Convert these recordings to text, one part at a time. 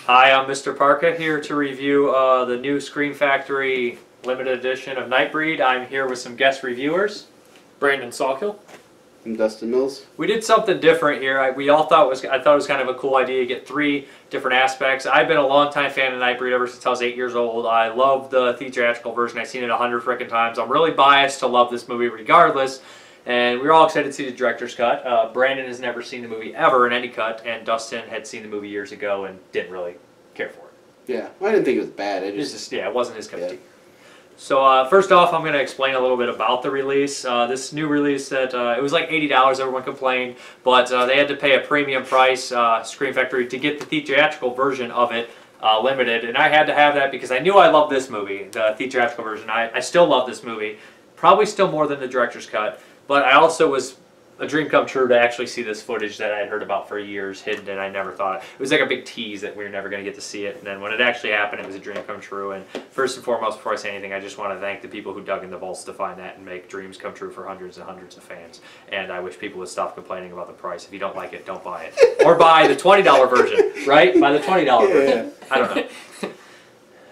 Hi, I'm Mrparka here to review the new Screen Factory limited edition of Nightbreed. I'm here with some guest reviewers. Brandon Salkil. I'm Dustin Mills. We did something different here. I thought it was kind of a cool idea to get 3 different aspects. I've been a longtime fan of Nightbreed ever since I was 8 years old. I love the theatrical version. I've seen it 100 frickin' times. I'm really biased to love this movie regardless. And we were all excited to see the director's cut. Brandon has never seen the movie ever in any cut, and Dustin had seen the movie years ago and didn't really care for it. Yeah, I didn't think it was bad. It wasn't his cup of tea. So first off, I'm going to explain a little bit about the release. This new release that it was like $80. Everyone complained, but they had to pay a premium price, Screen Factory, to get the theatrical version of it limited, and I had to have that because I knew I loved this movie, the theatrical version. I still love this movie, probably still more than the director's cut. But I also was a dream come true to actually see this footage that I had heard about for years, hidden, and I never thought it was like a big tease that we were never going to get to see it. And then when it actually happened, it was a dream come true. And first and foremost, before I say anything, I just want to thank the people who dug in the vaults to find that and make dreams come true for hundreds and hundreds of fans. And I wish people would stop complaining about the price. If you don't like it, don't buy it, or buy the $20 version. Right? Buy the $20 version. I don't know.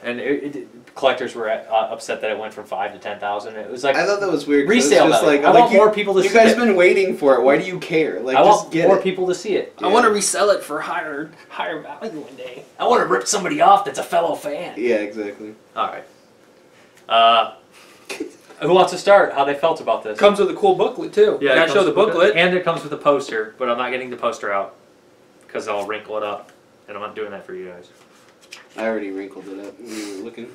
And collectors were upset that it went from 5 to 10,000. It was like I thought that was weird. Resale just value. I want more people to see it. You guys been waiting for it. Why do you care? Like, I just want get more it. people to see it. I want to resell it for higher value one day. I want to rip somebody off that's a fellow fan. Yeah, exactly. All right. Who wants to start? How they felt about this? Comes with a cool booklet too. Yeah, You gotta show the booklet. and it comes with a poster, but I'm not getting the poster out because I'll wrinkle it up, and I'm not doing that for you guys. I already wrinkled it up when you were looking.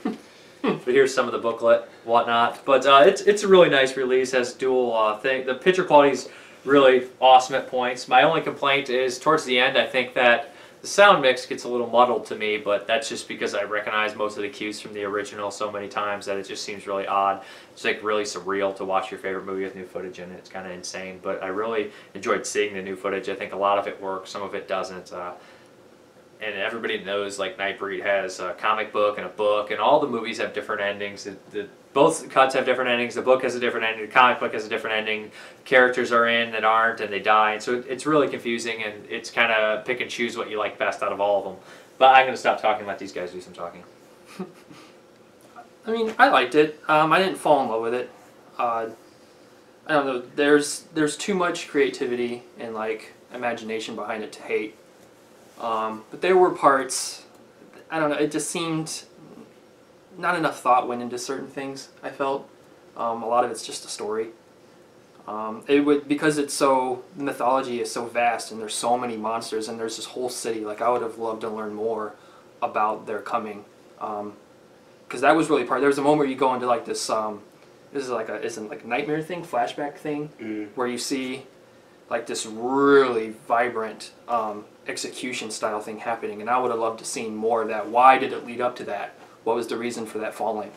But here's some of the booklet, whatnot. But it's a really nice release. Has dual thing. The picture quality's really awesome at points. My only complaint is towards the end. I think that the sound mix gets a little muddled to me, but that's just because I recognize most of the cues from the original so many times that it just seems really odd. It's like really surreal to watch your favorite movie with new footage in it. It's kind of insane, but I really enjoyed seeing the new footage. I think a lot of it works, some of it doesn't. And everybody knows like Nightbreed has a comic book and a book, and all the movies have different endings. Both cuts have different endings. The book has a different ending. The comic book has a different ending. Characters are in that aren't, and they die. And so it's really confusing, and it's kind of pick and choose what you like best out of all of them. But I'm going to stop talking and let these guys do some talking. I mean, I liked it. I didn't fall in love with it. I don't know. There's too much creativity and like imagination behind it to hate. But there were parts, I don't know, it just seemed not enough thought went into certain things, I felt. A lot of it's just a story. Because it's so, the mythology is so vast and there's so many monsters and there's this whole city, like I would have loved to learn more about their coming. Because that was really there was a moment where you go into like this, this is like a nightmare thing, flashback thing, where you see like this really vibrant execution style thing happening, and I would have loved to see more of that. Why did it lead up to that? What was the reason for that falling?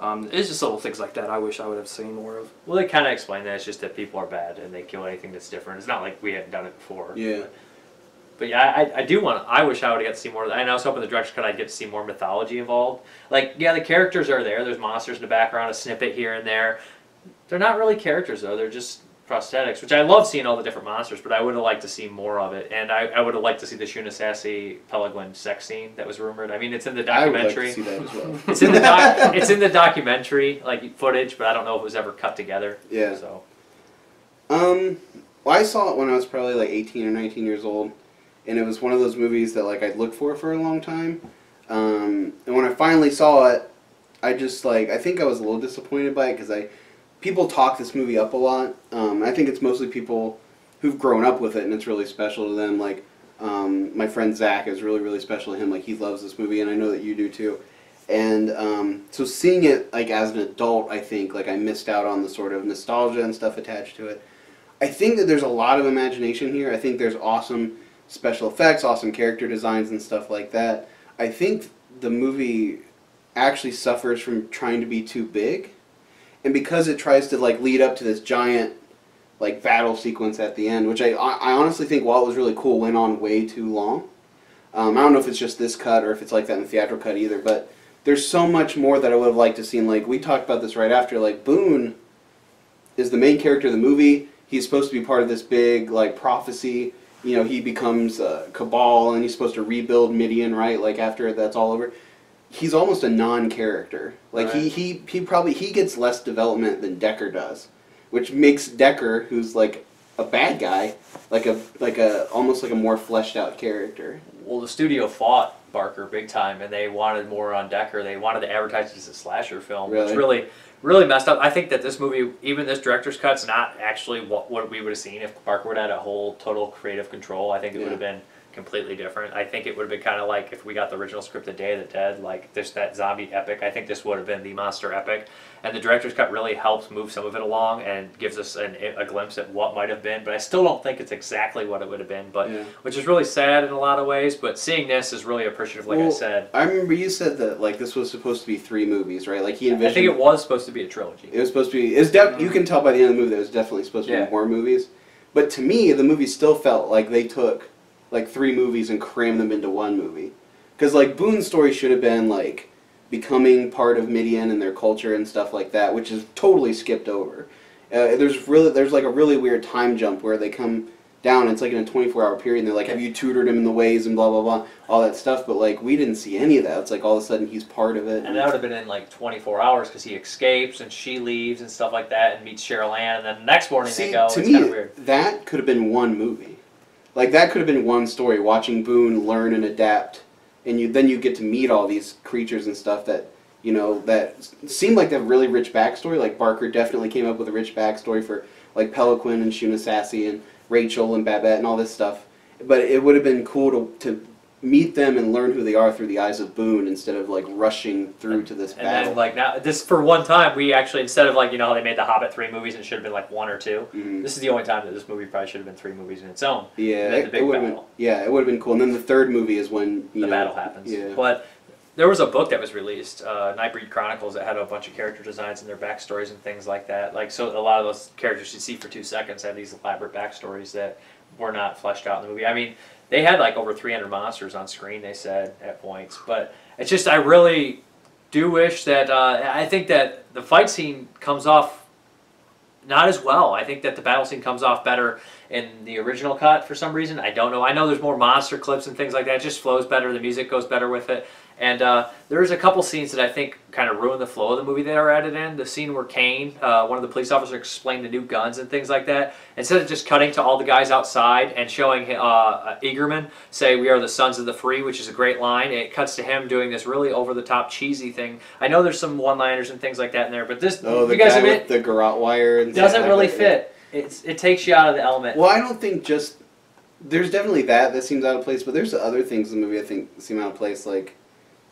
It's just little things like that I wish I would have seen more of. Well, they kind of explain that it's just that people are bad and they kill anything that's different. It's not like we hadn't done it before. Yeah. But yeah, I wish I would have got to see more of that. And I was hoping the director's cut I'd get to see more mythology involved. Like, yeah, the characters are there. There's monsters in the background, a snippet here and there. They're not really characters, though. They're just prosthetics, which I love seeing all the different monsters, but I would have liked to see more of it. And I would have liked to see the Shunasasi Pelegrin sex scene that was rumored. I mean, it's in the documentary. I would like to see that as well. It's in the documentary, like footage, but I don't know if it was ever cut together. Yeah. So. Well, I saw it when I was probably like 18 or 19 years old, and it was one of those movies that like I'd looked for a long time. And when I finally saw it, I just like I think I was a little disappointed by it because people talk this movie up a lot. I think it's mostly people who've grown up with it, and it's really special to them. Like, my friend Zach is really, really special to him. Like, he loves this movie, and I know that you do too. And so seeing it, like, as an adult, I think, like, I missed out on the sort of nostalgia and stuff attached to it. I think that there's a lot of imagination here. I think there's awesome special effects, awesome character designs, and stuff like that. I think the movie actually suffers from trying to be too big. And because it tries to like lead up to this giant like battle sequence at the end, which I honestly think, while it was really cool, went on way too long. I don't know if it's just this cut or if it's like that in the theatrical cut either, but there's so much more that I would have liked to see. Like, we talked about this right after, like, Boone is the main character of the movie. He's supposed to be part of this big like prophecy. you know, he becomes Cabal and he's supposed to rebuild Midian, right? Like after that's all over. He's almost a non-character. Like Right. he gets less development than Decker does, which makes Decker, who's like a bad guy, like a almost like a more fleshed out character. Well, the studio fought Barker big time, and they wanted more on Decker. They wanted to advertise it as a slasher film, which really messed up. I think that this movie, even this director's cut's not actually what we would have seen if Barker would have had a whole total creative control. I think it would have been completely different. I think it would have been kind of like if we got the original script of Day of the Dead, like that zombie epic. I think this would have been the monster epic, and the director's cut really helps move some of it along and gives us a glimpse at what might have been. But I still don't think it's exactly what it would have been. But which is really sad in a lot of ways. But seeing this is really appreciative, like I said. I remember you said that like this was supposed to be 3 movies, right? Like he envisioned. I think it was supposed to be a trilogy. It was supposed to be. You can tell by the end of the movie that it was definitely supposed to be more movies. But to me, the movie still felt like they took like 3 movies and crammed them into 1 movie. Because like Boone's story should have been like becoming part of Midian and their culture and stuff like that, which is totally skipped over. There's like a really weird time jump where they come down. It's like in a 24-hour period, and they're like, "Have you tutored him in the ways and blah blah blah," all that stuff. But like we didn't see any of that. It's like all of a sudden he's part of it. And that would have been in like 24 hours because he escapes and she leaves and stuff like that and meets Cheryl Ann, and then the next morning they go. To it's me, kind of weird. That could have been 1 movie. Like that could have been 1 story. Watching Boone learn and adapt, and then you get to meet all these creatures and stuff that. You know, that seemed like they have really rich backstory. Like Barker definitely came up with a rich backstory for like Peliquin and Shuna Sassy and Rachel and Babette and all this stuff. But it would have been cool to meet them and learn who they are through the eyes of Boone instead of like rushing through to this battle. And then like now, this for one time we actually instead of like how they made the Hobbit 3 movies and it should have been like 1 or 2. Mm-hmm. This is the only time that this movie probably should have been 3 movies in its own. Yeah, it would have been. Yeah, it would have been cool. And then the 3rd movie is when the battle happens. Yeah. But there was a book that was released, Nightbreed Chronicles, that had a bunch of character designs and their backstories and things like that. Like so, a lot of those characters you see for 2 seconds have these elaborate backstories that were not fleshed out in the movie. I mean, they had like over 300 monsters on screen. They said at points, but it's just I really do wish that I think that the fight scene comes off not as well. I think that the battle scene comes off better in the original cut for some reason. I don't know. I know there's more monster clips and things like that. It just flows better. The music goes better with it. And there's a couple scenes that I think kind of ruin the flow of the movie that are added in. The scene where Kane, one of the police officers, explained the new guns and things like that. Instead of just cutting to all the guys outside and showing Eagerman say, "We are the sons of the free," which is a great line. It cuts to him doing this really over-the-top cheesy thing. I know there's some one-liners and things like that in there, but this, the you guys guy admit, with the garrote wire and doesn't stuff really like that. fit. It takes you out of the element. Well, I don't think just... There's definitely that seems out of place, but there's other things in the movie I think seem out of place, like...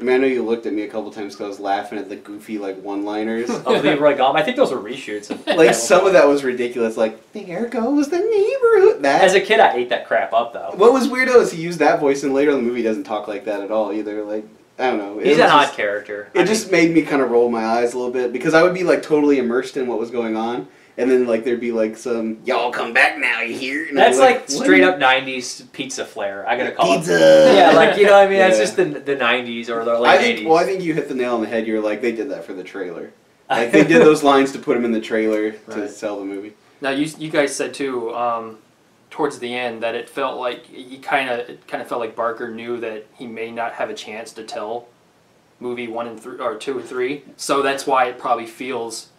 I mean, I know you looked at me a couple times because I was laughing at the goofy, like, one-liners. Of Leroy Gum. I think those were reshoots. Like, some of that was ridiculous, like, "There goes the neighborhood." That. As a kid, I ate that crap up, though. What was weird, though, is he used that voice, and later in the movie he doesn't talk like that at all, either. Like, I don't know. He's an odd character. It just made me kind of roll my eyes a little bit, because I would be, like, totally immersed in what was going on. And then, like, there'd be, like, some, "Y'all come back now, you hear?" And that's like "What straight are you-" up 90s pizza flair. I gotta call Pizza. it. Yeah, like, you know what I mean? Yeah. That's just the 90s or the late 80s. I think you hit the nail on the head. You're like, they did that for the trailer. Like, they did those lines to put them in the trailer to sell the movie. Now you guys said too towards the end that it felt like it kind of felt like Barker knew that he may not have a chance to tell movie 1 and 3 or 2 and 3, so that's why it probably feels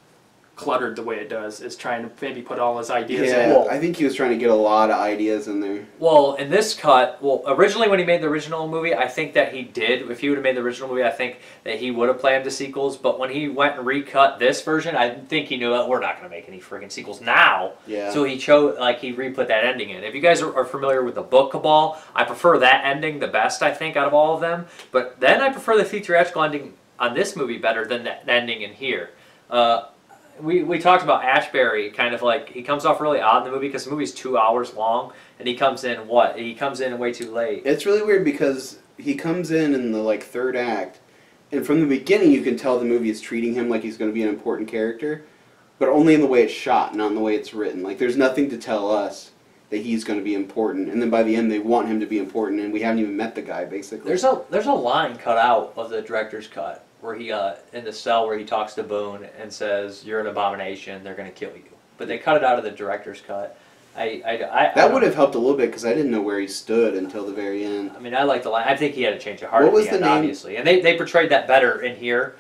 cluttered the way it does. Is trying to maybe put all his ideas in. Yeah, I think he was trying to get a lot of ideas in there. Well, in this cut, originally when he made the original movie, I think that he did. If he would have made the original movie, I think that he would have planned the sequels. But when he went and recut this version, I think he knew that we're not going to make any freaking sequels now. Yeah. So he chose, he re-put that ending in. If you guys are familiar with the book Cabal, I prefer that ending the best, I think, out of all of them. But then I prefer the theatrical ending on this movie better than that ending in here. We talked about Ashbury, kind of like, he comes off really odd in the movie because the movie's 2 hours long, and he comes in, He comes in way too late. It's really weird because he comes in the, like, 3rd act, and from the beginning you can tell the movie is treating him like he's going to be an important character, but only in the way it's shot, not in the way it's written. Like, there's nothing to tell us that he's going to be important, and then by the end they want him to be important, and we haven't even met the guy, basically. There's a line cut out of the director's cut, where he, in the cell where he talks to Boone and says, "You're an abomination, they're going to kill you." But they cut it out of the director's cut. That would have helped a little bit because I didn't know where he stood until the very end. I mean, I like the line. I think he had a change of heart. What was at the end, the name? Obviously, and they portrayed that better in here.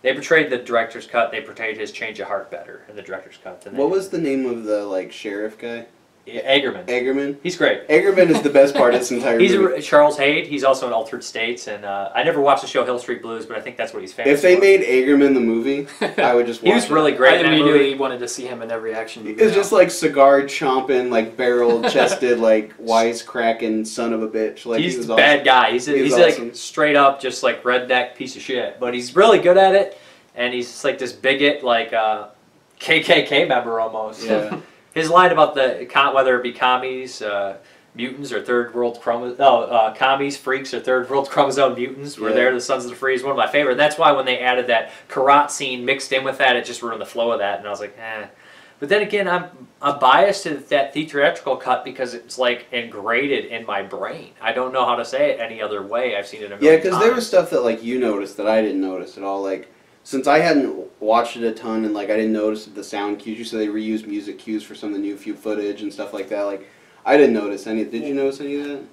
They portrayed the director's cut. They portrayed his change of heart better in the director's cut. What was the name of the like sheriff guy? Eggerman. Eggerman. He's great. Eggerman is the best part of this entire movie. Charles Hayde. He's also in Altered States, and I never watched the show Hill Street Blues, but I think that's what he's famous If they for. made Eggerman the movie, I would just watch He was really great I in that immediately movie. wanted to see him in every action movie. It's just like cigar chomping, like barrel chested, like wisecracking son of a bitch. Like He's he was a bad guy. He's awesome. like straight up just like redneck piece of shit, but he's really good at it, and he's just like this bigot, like KKK member almost. Yeah. His line about whether it be commies, mutants, or commies, freaks, or third world chromosome mutants, where they're the Sons of the Free is one of my favorite. And that's why when they added that karate scene mixed in with that, it just ruined the flow of that. And I was like, eh. But then again, I'm biased to that theatrical cut because it's like ingrained in my brain. I don't know how to say it any other way. I've seen it a million times. because there was stuff that like you noticed that I didn't notice at all. Like since I hadn't watched it a ton and like I didn't notice the sound cues, you said they reused music cues for some of the new footage and stuff like that. Like I didn't notice any. Did you notice any of that?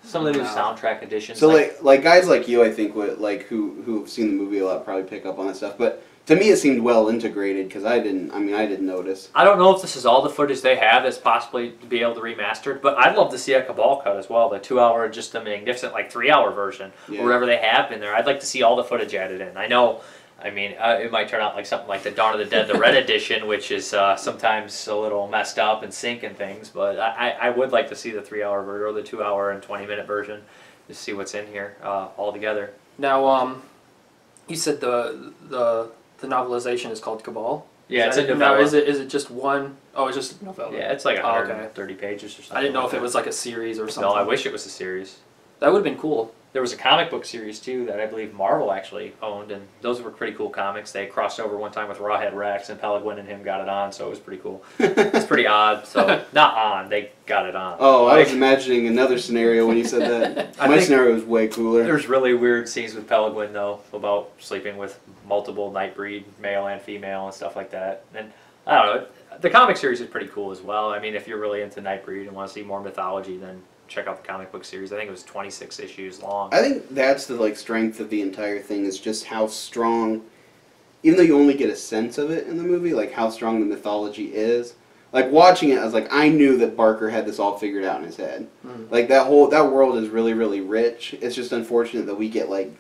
Some of the new soundtrack additions. So like guys like you, I think would like who've seen the movie a lot probably pick up on that stuff. But to me, it seemed well integrated because I didn't notice. I don't know if this is all the footage they have that's possibly to be able to remaster it, but I'd love to see a Cabal cut as well, the 2-hour, just a magnificent like 3-hour version or whatever they have in there. I'd like to see all the footage added in. I know. I mean, it might turn out like something like the Dawn of the Dead, the Red Edition, which is sometimes a little messed up and sinking things. But I would like to see the 3-hour version or the 2-hour and 20-minute version to see what's in here all together. Now, you said the novelization is called Cabal. Yeah, it's a novella. Now, is it just one? Oh, it's just a novella. Yeah, it's like 130 pages or something. I didn't know like if it was like a series or something. No, I wish it was a series. That would have been cool. There was a comic book series too that I believe Marvel actually owned, and those were pretty cool comics. They crossed over one time with Rawhead Rex, and Pelegrin and him got it on, so it was pretty cool. It's pretty odd. So not on, they got it on. Oh, I was imagining another scenario when you said that. My scenario was way cooler. There's really weird scenes with Pelegrin though about sleeping with multiple Nightbreed, male and female, and stuff like that. And I don't know. The comic series is pretty cool as well. I mean, if you're really into Nightbreed and want to see more mythology, then check out the comic book series. I think it was 26 issues long. I think that's the like strength of the entire thing is just how strong, even though you only get a sense of it in the movie, like how strong the mythology is. Like watching it, I was like, I knew that Barker had this all figured out in his head. Like that world is really, really rich. It's just unfortunate that we get like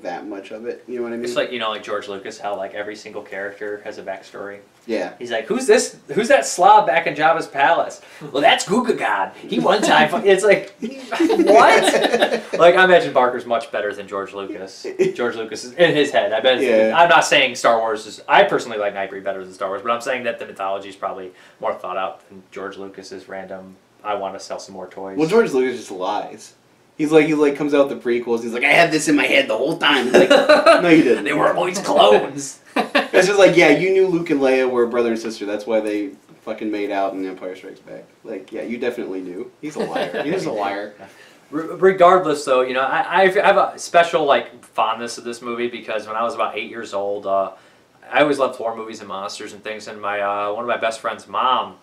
that much of it. You know what I mean? It's like, you know, like George Lucas, how like every single character has a backstory. Yeah. He's like, who's this? Who's that slob back in Jabba's palace? Well, that's Googa God. He one time. It's like, what? Like, I imagine Barker's much better than George Lucas. George Lucas is in his head. I bet. Yeah. I'm not saying Star Wars is. I personally like Nightbreed better than Star Wars, but I'm saying that the mythology is probably more thought out than George Lucas's random. I want to sell some more toys. Well, George Lucas just lies. He comes out with the prequels. He's like, I had this in my head the whole time. He's like, no, you didn't. They were always clones. It's just like, yeah, you knew Luke and Leia were brother and sister. That's why they fucking made out in Empire Strikes Back. Like, yeah, you definitely knew. He's a liar. He's a liar. Regardless, though, you know, I have a special like fondness of this movie because when I was about 8 years old, I always loved horror movies and monsters and things. And my one of my best friend's mom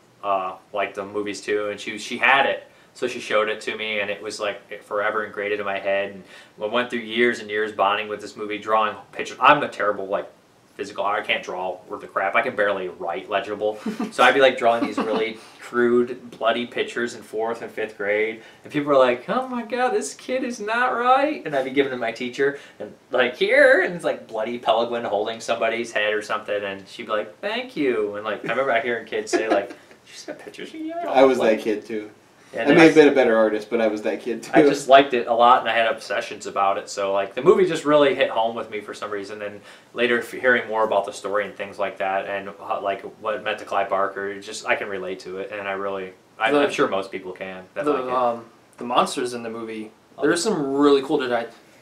liked the movies too, and she had it. So she showed it to me, and it was like forever ingrained in my head. And I went through years and years bonding with this movie, drawing pictures. I'm a terrible like physical. I can't draw worth of crap. I can barely write legible. So I'd be like drawing these really crude, bloody pictures in 4th and 5th grade, and people were like, "Oh my God, this kid is not right." And I'd be giving it to my teacher, and like here, and it's like bloody Pelegrin holding somebody's head or something, and she'd be like, "Thank you." And like I remember hearing kids say like, "She's got pictures of you." I was that kid too. And I may have been a better artist, but I was that kid too. I just liked it a lot, and I had obsessions about it. So like the movie just really hit home with me for some reason. Then later hearing more about the story and things like that, and like what it meant to Clive Barker, I can relate to it, and I'm sure most people can. The monsters in the movie, there are some really cool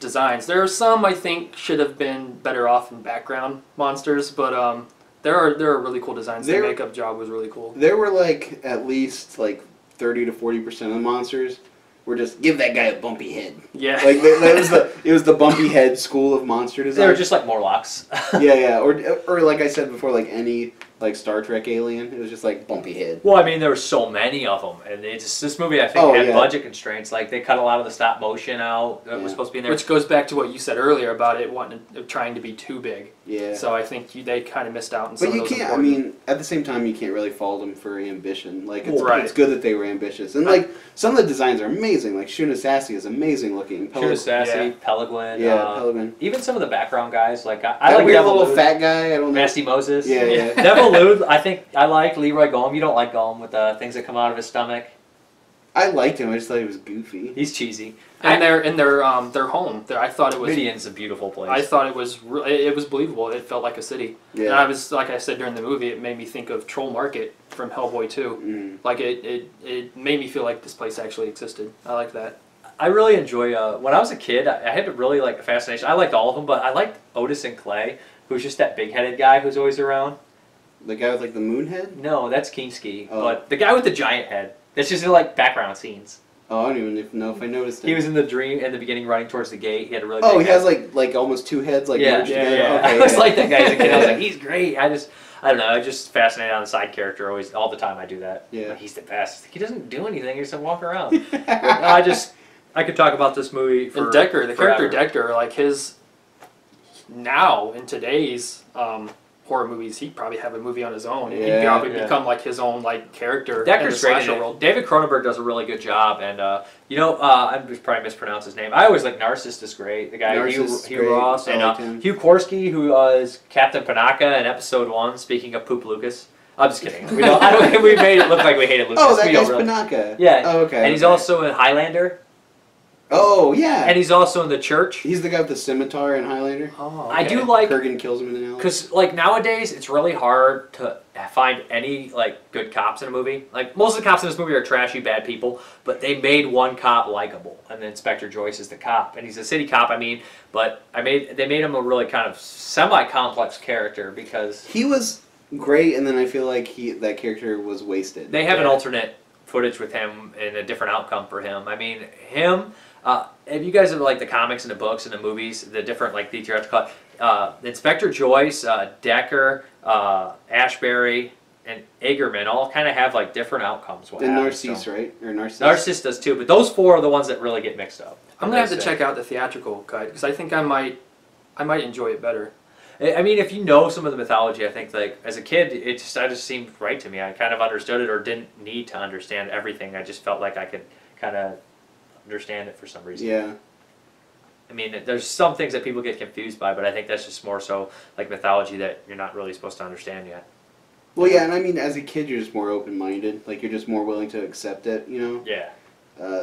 designs. There are some I think should have been better off in background monsters, but there are really cool designs. The makeup job was really cool. There were like at least like 30 to 40% of the monsters were just give that guy a bumpy head. Yeah, like it was the bumpy head school of monster design. They were just like Morlocks. yeah, or like I said before, like any like Star Trek alien. It was just like bumpy head. Well, I mean, there were so many of them, and this movie I think had budget constraints. Like they cut a lot of the stop motion out that was supposed to be in there, which goes back to what you said earlier about it trying to be too big. Yeah. So I think they kind of missed out on some of those. But you can't. I mean, at the same time, you can't really fault them for ambition. Like it's good that they were ambitious, and like some of the designs are amazing. Like Shuna Sassy is amazing looking. Shuna Sassy, Pelegrin. Pelegrin. Even some of the background guys, like I that like weird Devil little Lude. fat guy. I don't know. Nasty Moses. Yeah. Devil Lude, I think I like Leroy Gollum. You don't like Gollum with the things that come out of his stomach. I liked him. I just thought he was goofy. He's cheesy. And their home. I thought it was. Midian's a beautiful place. I thought it was believable. It felt like a city. Yeah. And I was, like I said during the movie, it made me think of Troll Market from Hellboy 2. Mm. Like it made me feel like this place actually existed. I like that. I really enjoy. When I was a kid, I had a really like a fascination. I liked all of them, but I liked Otis and Clay, who's just that big-headed guy who's always around. The guy with like the moon head? No, that's Kinski. Oh. But the guy with the giant head. That's just in like background scenes. Oh, I don't even know if I noticed him. He was in the dream in the beginning, running towards the gate. He had a really. Oh, big he head. has like almost two heads, like merged together. Okay, I was like that guy as a kid. I was like, he's great. I don't know. I just fascinated on the side character always all the time. I do that. Yeah. Like, he's the best. He doesn't do anything. He just walk around. I could talk about this movie for And Decker, the forever. character Decker, like his now in today's horror movies, he'd probably have a movie on his own. And he'd probably become like his own like character. Decker's in the great. slasher world. David Cronenberg does a really good job, and I'm just probably mispronounce his name. I always like Narcissist is great. The guy Hugh Ross and Hugh Korsky, who is Captain Panaka in Episode 1. Speaking of Poop Lucas. I'm just kidding. We made it look like we hated Lucas. Oh, that we guy's really. Panaka. Yeah. Oh, okay. And he's also in Highlander. Oh, yeah. And he's also in The Church. He's the guy with the scimitar in Highlander. Oh, okay. I do like... Kurgan kills him in an alley. Because, like, nowadays, it's really hard to find any, like, good cops in a movie. Like, most of the cops in this movie are trashy, bad people, but they made one cop likable. And then Inspector Joyce is the cop. And he's a city cop, but they made him a really kind of semi-complex character because... He was great, and then I feel like that character was wasted. They have an alternate footage with him and a different outcome for him. I mean, him... if you guys have like the comics and the books and the movies, the different like the theatrical cut, Inspector Joyce, Decker, Ashbury, and Egerman all kind of have like different outcomes. And Narcisse, right? Or Narcisse. Narcisse does too, but those four are the ones that really get mixed up. I'm gonna have to check out the theatrical cut because I think I might enjoy it better. I mean, if you know some of the mythology, I think like as a kid, I just seemed right to me. I kind of understood it or didn't need to understand everything. I just felt like I could kind of understand it for some reason. Yeah. I mean, there's some things that people get confused by, but I think that's just more so like mythology that you're not really supposed to understand yet. Well, yeah, and I mean, as a kid, you're just more open-minded. Like, you're just more willing to accept it, you know? Yeah.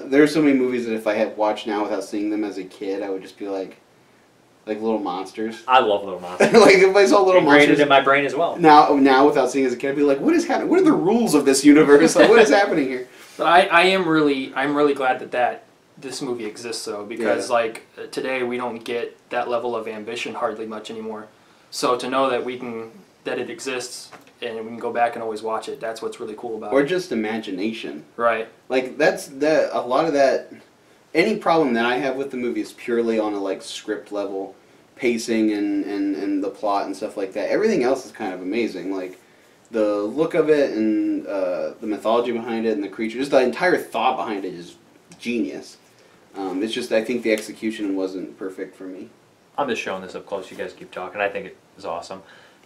There are so many movies that if I had watched now without seeing them as a kid, I would just be like Little Monsters. I love Little Monsters. Like, if I saw Little Monsters... in my brain as well. Now, without seeing it as a kid, I'd be like, what is happening? What are the rules of this universe? Like, what is happening here? But I'm really glad that this movie exists though, because like today we don't get that level of ambition hardly much anymore. So to know that that it exists and we can go back and always watch it, that's what's really cool about it. Or just imagination. Right. Like a lot of that. Any problem that I have with the movie is purely on a like script level, pacing and the plot and stuff like that. Everything else is kind of amazing. Like the look of it and the mythology behind it and the creature, just the entire thought behind it is genius. It's just I think the execution wasn't perfect for me. I'm just showing this up close. You guys keep talking. I think it was awesome.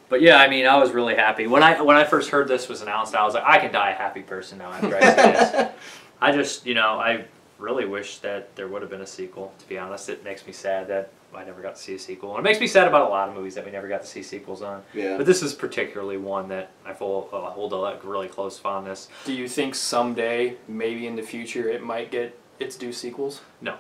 But yeah, I mean, I was really happy when I first heard this was announced. I was like, I can die a happy person now after I see this. I just, I really wish that there would have been a sequel. To be honest, it makes me sad that I never got to see a sequel, and it makes me sad about a lot of movies that we never got to see sequels on. Yeah. But this is particularly one that I hold a really close fondness. Do you think someday, maybe in the future, it might get its due sequels? No.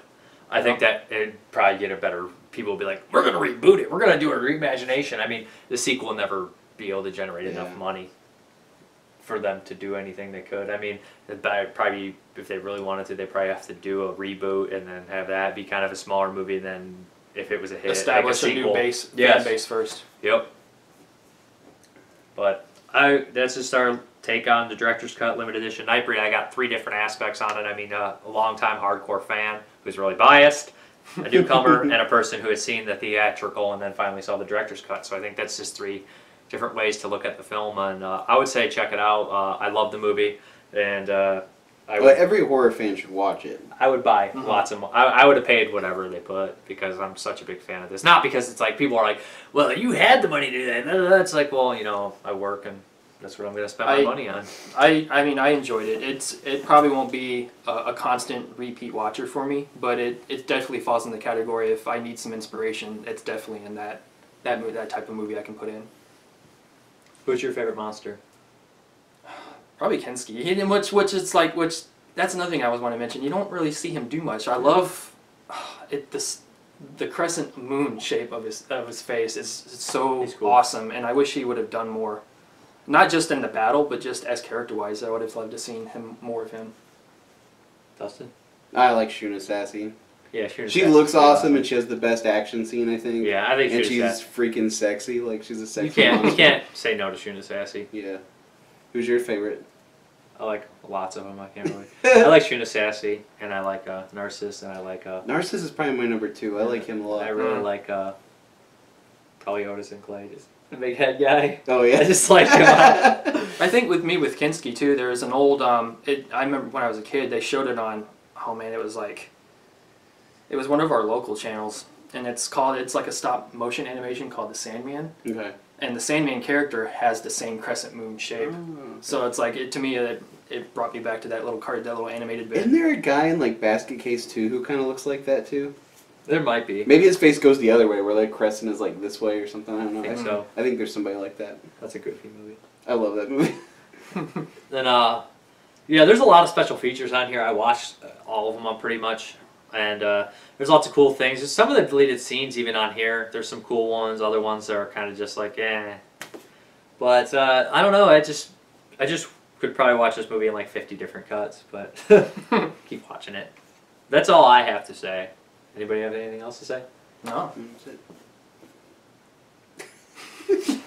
I think that it'd probably get a better... People will be like, we're going to reboot it. We're going to do a reimagination. I mean, the sequel will never be able to generate enough money for them to do anything they could. I mean, probably if they really wanted to, they probably have to do a reboot and then have that be kind of a smaller movie than if it was a hit. Establish like a new fan base first. Yep. But that's just our take on the director's cut limited edition Nightbreed. I got 3 different aspects on it. I mean, a longtime hardcore fan who's really biased, a newcomer, and a person who has seen the theatrical and then finally saw the director's cut. So I think that's just 3 different ways to look at the film, and I would say check it out. I love the movie, and Every horror fan should watch it. I would buy lots of. I would have paid whatever they put because I'm such a big fan of this. Not because it's like people are like, well, you had the money to do that. It's like, well, you know, I work and that's what I'm going to spend my money on. I mean, I enjoyed it. It probably won't be a constant repeat watcher for me, but it definitely falls in the category if I need some inspiration. It's definitely in that type of movie I can put in. Who's your favorite monster? Probably Kinski, which that's another thing I always want to mention. You don't really see him do much. I love the crescent moon shape of his face is so cool. awesome, and I wish he would have done more. Not just in the battle, but just as character-wise, I would have loved to seen more of him. Dustin? I like Shuna Sassy. Yeah, Shuna She Sassy. looks awesome, and she has the best action scene, I think. Yeah, I think and Shuna she's Sassy. freaking sexy. Like, she's a sexy You monster. can't say no to Shuna Sassy. Yeah. Who's your favorite? I like lots of them. I can't really. I like Shuna Sassy, and I like Narcissus, and I like. Narcissus is probably my number 2. I like him a lot. I really like probably Otis and Clay, just the big head guy. Oh yeah. I just like him. I think with Kinski too, there's an old I remember when I was a kid, they showed it on, oh man, it was one of our local channels, and it's like a stop motion animation called The Sandman. Okay. And the Sandman character has the same crescent moon shape. Oh, okay. So it's like to me it brought me back to that little animated bit. Isn't there a guy in like Basket Case 2 who kind of looks like that too? There might be. Maybe his face goes the other way, where like crescent is like this way or something. I don't know. I think so. I think there's somebody like that. That's a goofy movie. I love that movie. Then yeah, there's a lot of special features on here. I watched all of them pretty much, and there's lots of cool things. There's some of the deleted scenes even on here. There's some cool ones. Other ones that are kind of just like eh. But I don't know. I just could probably watch this movie in like 50 different cuts, but keep watching it. That's all I have to say. Anybody have anything else to say? No. That's it.